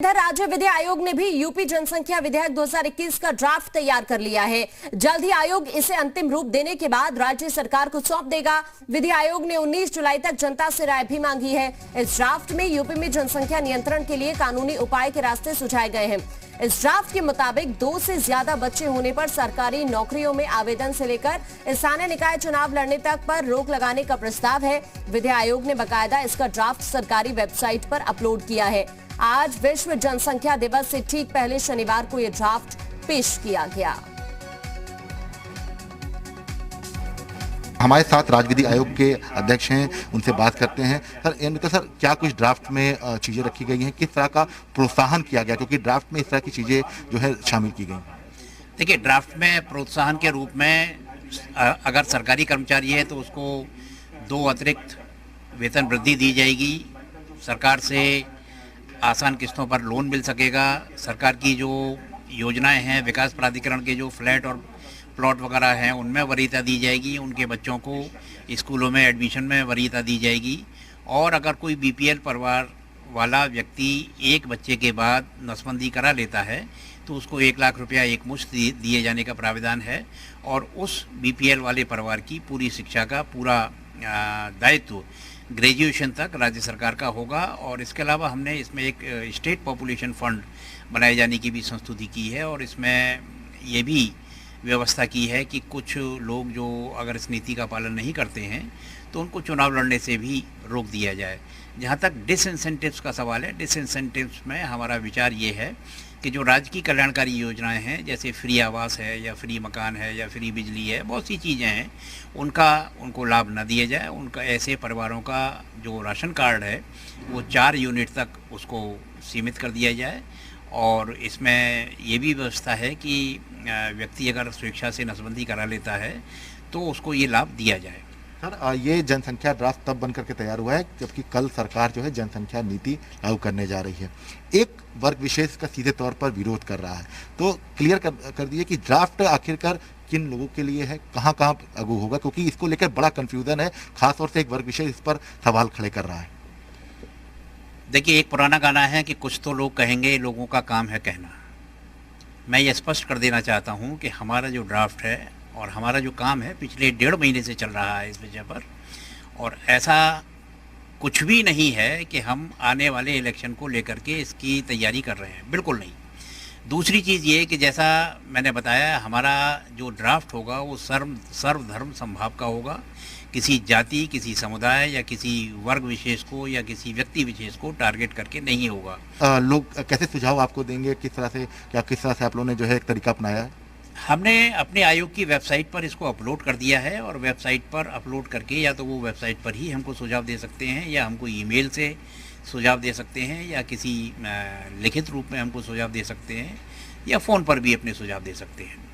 इधर राज्य विधि आयोग ने भी यूपी जनसंख्या विधेयक 2021 का ड्राफ्ट तैयार कर लिया है। जल्द ही आयोग इसे अंतिम रूप देने के बाद राज्य सरकार को सौंप देगा। विधि आयोग ने 19 जुलाई तक जनता से राय भी मांगी है। इस ड्राफ्ट में यूपी में जनसंख्या नियंत्रण के लिए कानूनी उपाय के रास्ते सुझाए गए हैं। इस ड्राफ्ट के मुताबिक 2 से ज्यादा बच्चे होने पर सरकारी नौकरियों में आवेदन से लेकर स्थानीय निकाय चुनाव लड़ने तक पर रोक लगाने का प्रस्ताव है। विधि आयोग ने बाकायदा इसका ड्राफ्ट सरकारी वेबसाइट पर अपलोड किया है। आज विश्व जनसंख्या दिवस से ठीक पहले शनिवार को यह ड्राफ्ट पेश किया गया। हमारे साथ राज्य विधि आयोग के अध्यक्ष हैं, उनसे बात करते हैं। सर क्या कुछ ड्राफ्ट में चीजें रखी गई हैं, किस तरह का प्रोत्साहन किया गया, क्योंकि ड्राफ्ट में इस तरह की चीजें जो है शामिल की गई? देखिए, ड्राफ्ट में प्रोत्साहन के रूप में अगर सरकारी कर्मचारी है तो उसको 2 अतिरिक्त वेतन वृद्धि दी जाएगी। सरकार से आसान किस्तों पर लोन मिल सकेगा। सरकार की जो योजनाएं हैं, विकास प्राधिकरण के जो फ्लैट और प्लॉट वगैरह हैं, उनमें वरीयता दी जाएगी। उनके बच्चों को स्कूलों में एडमिशन में वरीयता दी जाएगी। और अगर कोई बीपीएल परिवार वाला व्यक्ति एक बच्चे के बाद नसबंदी करा लेता है तो उसको 1 लाख रुपया एक मुश्त दिए जाने का प्रावधान है। और उस बीपीएल वाले परिवार की पूरी शिक्षा का पूरा दायित्व ग्रेजुएशन तक राज्य सरकार का होगा। और इसके अलावा हमने इसमें एक स्टेट पॉपुलेशन फंड बनाए जाने की भी संस्तुति की है। और इसमें ये भी व्यवस्था की है कि कुछ लोग जो अगर इस नीति का पालन नहीं करते हैं तो उनको चुनाव लड़ने से भी रोक दिया जाए। जहाँ तक डिसइंसेंटिव्स का सवाल है, डिसइंसेंटिव्स में हमारा विचार ये है कि जो राज्य की कल्याणकारी योजनाएं हैं, जैसे फ्री आवास है या फ्री मकान है या फ्री बिजली है, बहुत सी चीज़ें हैं, उनको लाभ न दिया जाए। उनका ऐसे परिवारों का जो राशन कार्ड है वो 4 यूनिट तक उसको सीमित कर दिया जाए। और इसमें ये भी व्यवस्था है कि व्यक्ति अगर स्वेच्छा से नसबंदी करा लेता है तो उसको ये लाभ दिया जाए। सर, ये जनसंख्या ड्राफ्ट तब बनकर के तैयार हुआ है जबकि कल सरकार जो है जनसंख्या नीति लागू करने जा रही है। एक वर्ग विशेष का सीधे तौर पर विरोध कर रहा है, तो क्लियर कर दिए कि ड्राफ्ट आखिरकार किन लोगों के लिए है, कहाँ कहाँ लागू होगा, क्योंकि इसको लेकर बड़ा कंफ्यूजन है। खासतौर से एक वर्ग विशेष इस पर सवाल खड़े कर रहा है। देखिए, एक पुराना गाना है कि कुछ तो लोग कहेंगे, लोगों का काम है कहना। मैं ये स्पष्ट कर देना चाहता हूँ कि हमारा जो ड्राफ्ट है और हमारा जो काम है पिछले 1.5 महीने से चल रहा है इस विषय पर। और ऐसा कुछ भी नहीं है कि हम आने वाले इलेक्शन को लेकर के इसकी तैयारी कर रहे हैं, बिल्कुल नहीं। दूसरी चीज़ ये कि जैसा मैंने बताया, हमारा जो ड्राफ्ट होगा वो सर्वधर्म समभाव का होगा। किसी जाति, किसी समुदाय या किसी वर्ग विशेष को या किसी व्यक्ति विशेष को टारगेट करके नहीं होगा। लोग कैसे सुझाव आपको देंगे, किस तरह से आप लोगों ने जो है एक तरीका अपनाया है? हमने अपने आयोग की वेबसाइट पर इसको अपलोड कर दिया है। और वेबसाइट पर अपलोड करके या तो वो वेबसाइट पर ही हमको सुझाव दे सकते हैं या हमको ईमेल से सुझाव दे सकते हैं या किसी लिखित रूप में हमको सुझाव दे सकते हैं या फ़ोन पर भी अपने सुझाव दे सकते हैं।